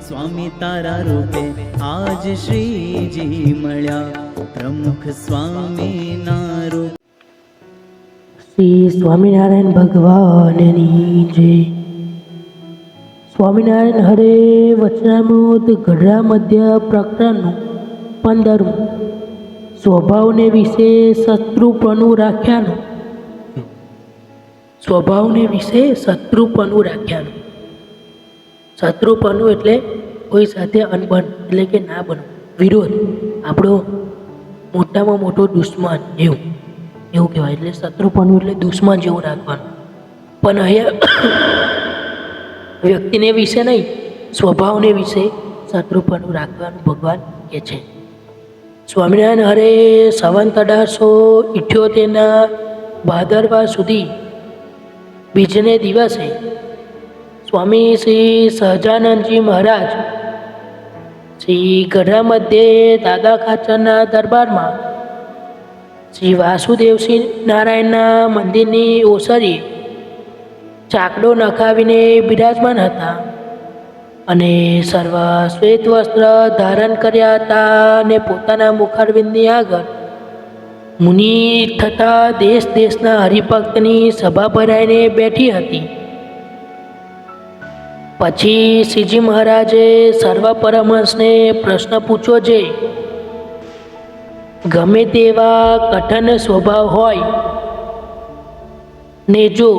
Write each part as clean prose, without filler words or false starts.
સ્વામી તારા રૂપે આજ શ્રીજી મળ્યા, પ્રમુખ સ્વામી ના રૂપ. શ્રી સ્વામિનારાયણ ભગવાનની જય. સ્વામિનારાયણ હરે વચનામૃત ગઢડા મધ્ય પ્રકરણનું 15મું. સ્વભાવને વિશે શત્રુપણું રાખ્યાનું. સ્વભાવને વિશે શત્રુપણું રાખ્યાનું. શત્રુપણું એટલે કોઈ સાથે અનબન, એટલે કે ના બનવું, વિરોધ, આપણો મોટામાં મોટો દુશ્મન, એવું કહેવાય. એટલે શત્રુપણું એટલે દુશ્મન જેવું રાખવાનું. પણ અહીંયા વ્યક્તિને વિશે નહીં, સ્વભાવને વિશે શત્રુપણું રાખવાનું ભગવાન કહે છે. સ્વામિનારાયણ હરે સંવત 1878ના ભાદરવા સુધી બીજને દિવસે સ્વામી શ્રી સહજાનંદજી મહારાજ શ્રી ગઢડા મધ્યે દાદા ખાચરના દરબારમાં શ્રી વાસુદેવસિંહ નારાયણના મંદિરની ઓસરીએ ચાકડો નખાવીને બિરાજમાન હતા અને સર્વ શ્વેત વસ્ત્ર ધારણ કર્યા હતા અને પોતાના મુખારવિંદની આગળ મુનિ થતા દેશ દેશના હરિભક્તની સભા ભરાઈને બેઠી હતી. પછી શ્રીજી મહારાજે સર્વ પરમહંસને પ્રશ્ન પૂછ્યો છે, ગમે તેવા કઠણ સ્વભાવ હોય ને જો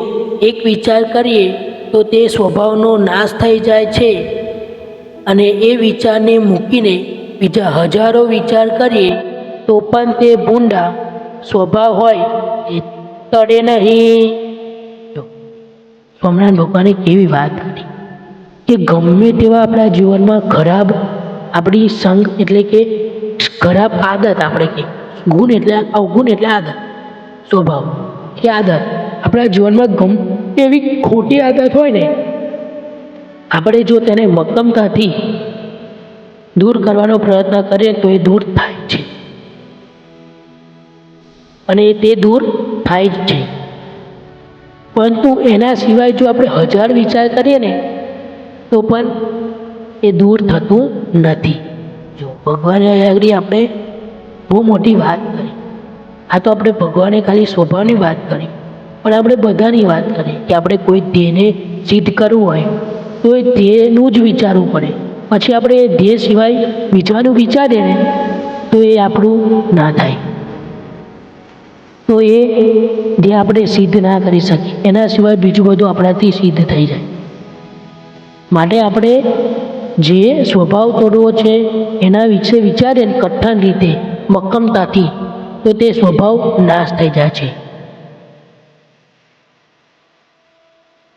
એક વિચાર કરીએ તો તે સ્વભાવનો નાશ થઈ જાય છે, અને એ વિચારને મૂકીને બીજા હજારો વિચાર કરીએ તો પણ તે ભૂંડા સ્વભાવ હોય એ તળે નહીં. સ્વામિનારાયણ ભગવાને કેવી વાત કરી કે ગમે તેવા આપણા જીવનમાં ખરાબ આપણી સંગ એટલે કે ખરાબ આદત, આપણે કે ગુણ એટલે અવગુણ એટલે આદત, સ્વભાવ કે આદત આપણા જીવનમાં ગમે એવી ખોટી આદત હોય ને, આપણે જો તેને મક્કમતાથી દૂર કરવાનો પ્રયત્ન કરીએ તો એ દૂર થાય છે, અને તે દૂર થાય જ છે. પરંતુ એના સિવાય જો આપણે 1000 વિચાર કરીએ ને તો પણ એ દૂર થતું નથી. જો ભગવાને આગળ આપણે બહુ મોટી વાત કરી. આ તો આપણે ભગવાને ખાલી સ્વભાવની વાત કરી, પણ આપણે બધાની વાત કરીએ કે આપણે કોઈ ધ્યેયને સિદ્ધ કરવું હોય તો એ ધ્યેયનું જ વિચારવું પડે. પછી આપણે એ ધ્યેય સિવાય બીજાનું વિચારીએ ને તો એ આપણું ના થાય, તો એ ધ્યેય આપણે સિદ્ધ ના કરી શકીએ. એના સિવાય બીજું બધું આપણાથી સિદ્ધ થઈ જાય. માટે આપણે જે સ્વભાવ તોડવો છે એના વિશે વિચારીએ ને કઠણ રીતે મક્કમતાથી તો તે સ્વભાવ નાશ થઈ જાય છે.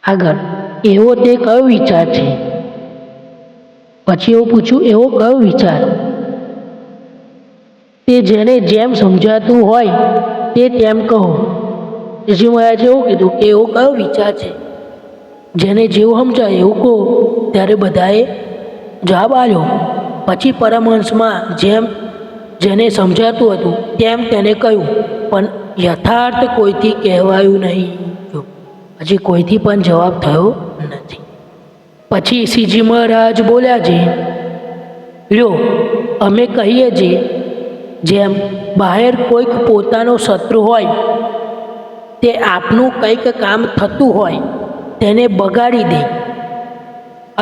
આગળ એવો તે કયો વિચાર છે? પછી એવું પૂછ્યું, એવો કયો વિચાર તે જેને જેમ સમજાતું હોય તે તેમ કહો. શ્રીજી મહારાજે એવું કીધું કે એવો કયો વિચાર છે, જેને જેવું સમજાય એવું કહો. ત્યારે બધાએ જવાબ આપ્યો. પછી પરમહંસમાં જેને સમજાતું હતું તેમ તેને કહ્યું, પણ યથાર્થ કોઈથી કહેવાયું નહીં. હજી કોઈથી પણ જવાબ થયો નથી. પછી શ્રીજી મહારાજ બોલ્યા છે, લ્યો અમે કહીએ છીએ, જેમ બહાર કોઈક પોતાનો શત્રુ હોય તે આપનું કંઈક કામ થતું હોય તેને બગાડી દે,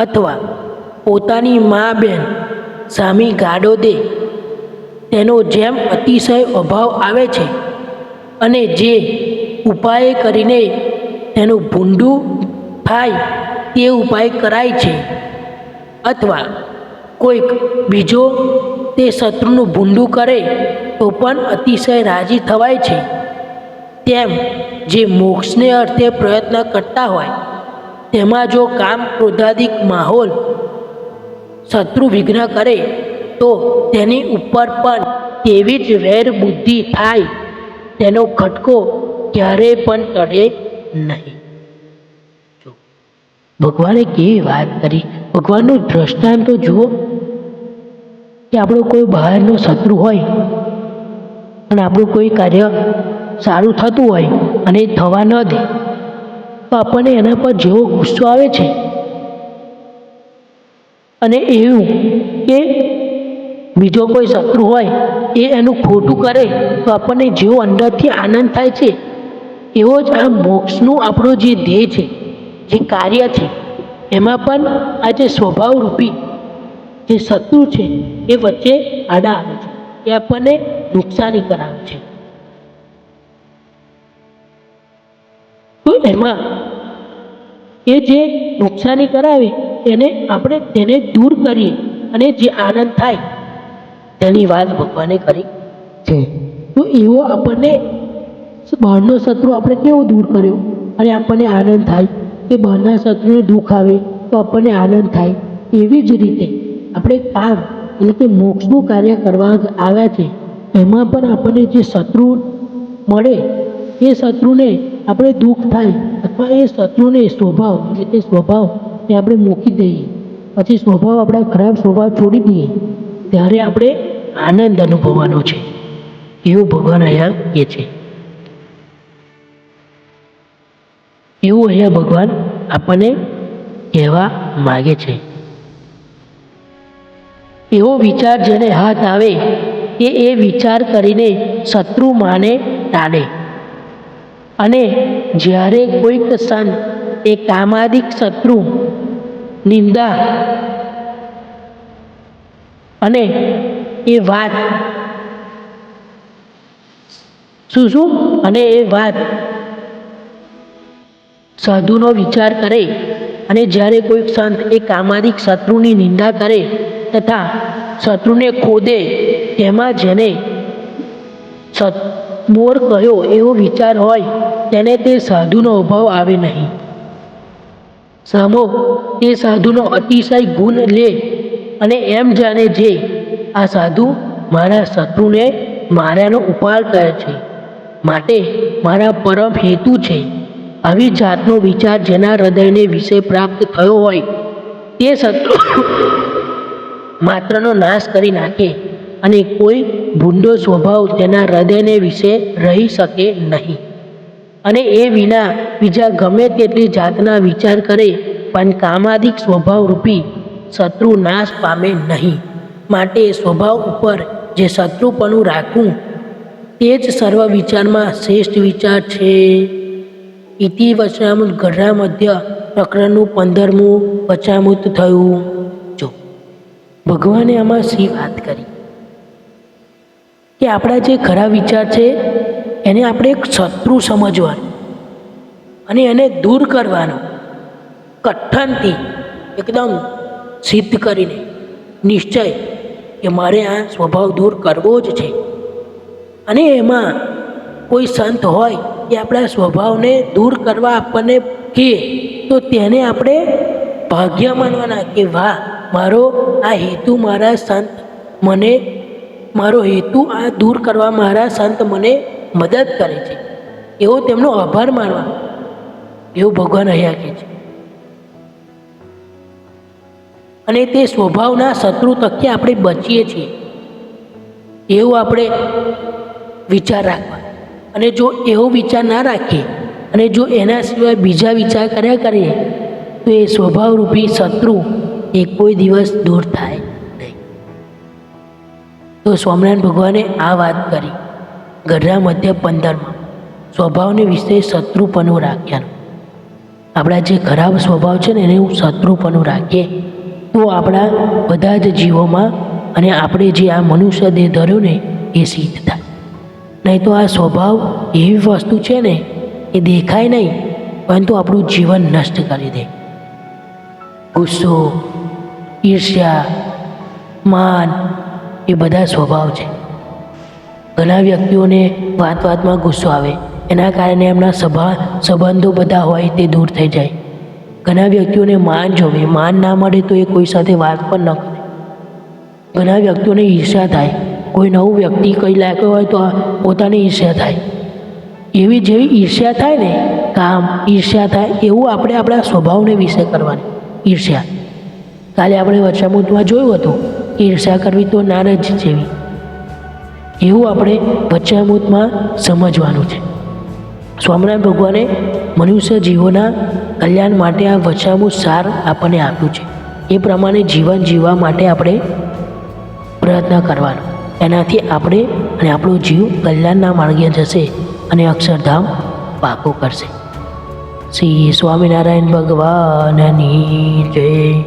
અથવા પોતાની મા બેન સામી ગાળો દે, તેનો જેમ અતિશય અભાવ આવે છે અને જે ઉપાય કરીને તેનું ભૂંડું થાય તે ઉપાય કરાય છે, અથવા કોઈક બીજો તે શત્રુનું ભૂંડું કરે તો પણ અતિશય રાજી થવાય છે, તેમ જે મોક્ષને અર્થે પ્રયત્ન કરતા હોય તેમાં જો કામ ક્રોધાદિક માહોલ શત્રુ વિઘ્ન કરે તો તેની ઉપર પણ તેવી જ વેર બુદ્ધિ થાય, તેનો ખટકો ક્યારેય પણ ટળે નહીં. ભગવાને કેવી વાત કરી. ભગવાનનું દ્રષ્ટાંત તો જુઓ કે આપણો કોઈ બહારનો શત્રુ હોય અને આપણું કોઈ કાર્ય સારું થતું હોય અને એ થવા ન દે તો આપણને એના પર જેવો ગુસ્સો આવે છે અને એવું કે બીજો કોઈ શત્રુ હોય એ એનું ખોટું કરે તો આપણને જેવો અંદરથી આનંદ થાય છે, એવો જ આ મોક્ષનું આપણો જે ધ્યેય છે, જે કાર્ય છે, એમાં પણ આ જે સ્વભાવરૂપી જે શત્રુ છે એ વચ્ચે આડા આવે છે, એ આપણને નુકસાની કરાવે છે. તો એમાં એ જે નુકસાની કરાવે તેને દૂર કરીએ અને જે આનંદ થાય તેની વાત ભગવાને કરી છે. તો એવો આપણને બહારનો શત્રુ આપણે કેવો દૂર કર્યો અને આપણને આનંદ થાય કે બહારના શત્રુને દુઃખ આવે તો આપણને આનંદ થાય, એવી જ રીતે આપણે કામ એટલે કે મોક્ષનું કાર્ય કરવા આવ્યા છે, એમાં પણ આપણને જે શત્રુ મળે એ શત્રુને આપણે દુઃખ થાય અથવા એ શત્રુને સ્વભાવ એ આપણે મૂકી દઈએ, પછી આપણા ખરાબ સ્વભાવ છોડી દઈએ, ત્યારે આપણે આનંદ અનુભવવાનો છે, એવું ભગવાન અહીંયા કહે છે. એવું અહીંયા ભગવાન આપણને કહેવા માગે છે. એવો વિચાર જેને હાથ આવે એ વિચાર કરીને શત્રુ માને ટાળે, અને જ્યારે કોઈક સંત એ કામાદિક શત્રુ નિંદા અને એ વાત સાધુનો વિચાર કરે, અને જ્યારે કોઈક સંત એ કામાદિક શત્રુની નિંદા કરે તથા શત્રુને ખોદે, તેમાં જેને સત્મોર કહ્યો એવો વિચાર હોય તેને તે સાધુનો અભાવ આવે નહીં. સામો તે સાધુનો અતિશય ગુણ લે અને એમ જાણે જે આ સાધુ મારા શત્રુને માર્યાનો ઉપાય કરે છે, માટે મારા પરમ હેતુ છે. આવી જાતનો વિચાર જેના હૃદયને વિષય પ્રાપ્ત થયો હોય તે શત્રુ માત્રનો નાશ કરી નાખે, અને કોઈ ભૂંડો સ્વભાવ તેના હૃદયને વિશે રહી શકે નહીં, અને એ વિના બીજા ગમે તેટલી જાતના વિચાર કરે પણ કામાદિક સ્વભાવરૂપી શત્રુ નાશ પામે નહીં. માટે સ્વભાવ ઉપર જે શત્રુપણું રાખવું તે જ સર્વ વિચારમાં શ્રેષ્ઠ વિચાર છે. ઇતિ વચનામૃત ગઢડા મધ્ય પ્રકરણનું 15મું વચનામૃત થયું. જો ભગવાને આમાં શી વાત કરી કે આપણા જે ખરા વિચાર છે એને આપણે એક શત્રુ સમજવાનો અને એને દૂર કરવાનો, કઠણથી એકદમ સિદ્ધ કરીને નિશ્ચય કે મારે આ સ્વભાવ દૂર કરવો જ છે. અને એમાં કોઈ સંત હોય કે આપણા સ્વભાવને દૂર કરવા આપણને કહે તો તેને આપણે ભાગ્ય માનવાના કે વાહ, મારો આ હેતુ મારા સંત મને મારો હેતુ આ દૂર કરવા મારા સંત મને મદદ કરે છે, એવો તેમનો આભાર માનવાનો, એવું ભગવાન અહીંયા કહે છે. અને તે સ્વભાવના શત્રુ તકે આપણે બચીએ છીએ એવું આપણે વિચાર રાખવા. અને જો એવો વિચાર ના રાખીએ અને જો એના સિવાય બીજા વિચાર કર્યા કરીએ તો એ સ્વભાવરૂપી શત્રુ એ કોઈ દિવસ દૂર થાય નહીં. તો સ્વામિનારાયણ ભગવાને આ વાત કરી ગઢડા મધ્ય 15માં સ્વભાવને વિશે શત્રુપણું રાખ્યાનું. આપણા જે ખરાબ સ્વભાવ છે ને એને શત્રુપણું રાખીએ તો આપણા બધા જ જીવોમાં અને આપણે જે આ મનુષ્ય દેહ ધર્યો ને એ સિદ્ધ થાય. નહીં તો આ સ્વભાવ એવી વસ્તુ છે ને એ દેખાય નહીં પરંતુ આપણું જીવન નષ્ટ કરી દે. ગુસ્સો, ઈર્ષ્યા, માન એ બધા સ્વભાવ છે. ઘણા વ્યક્તિઓને વાતમાં ગુસ્સો આવે, એના કારણે એમના સંબંધો બધા હોય તે દૂર થઈ જાય. ઘણા વ્યક્તિઓને માન જોવે, માન ના મળે તો એ કોઈ સાથે વાત પણ ન કરે. ઘણા વ્યક્તિઓને ઈર્ષ્યા થાય, કોઈ નવું વ્યક્તિ કંઈ લાગ્યો હોય તો પોતાની ઈર્ષ્યા થાય. એવી જેવી ઈર્ષ્યા થાય ને, કામ ઈર્ષ્યા થાય એવું આપણે આપણા સ્વભાવને વિશે કરવાની ઈર્ષ્યા. કાલે આપણે વચનામૃતમાં જોયું હતું કે ઈર્ષ્યા કરવી તો નારાજ જેવી, એવું આપણે વચનામૃતમાં સમજવાનું છે. સ્વામિનારાયણ ભગવાને મનુષ્ય જીવોના કલ્યાણ માટે આ વચનામૃત સાર આપણને આપ્યું છે. એ પ્રમાણે જીવન જીવવા માટે આપણે પ્રયત્ન કરવાનો. એનાથી આપણે અને આપણો જીવ કલ્યાણના માર્ગે જશે અને અક્ષરધામ પાકું કરશે. શ્રી સ્વામિનારાયણ ભગવાનની જય.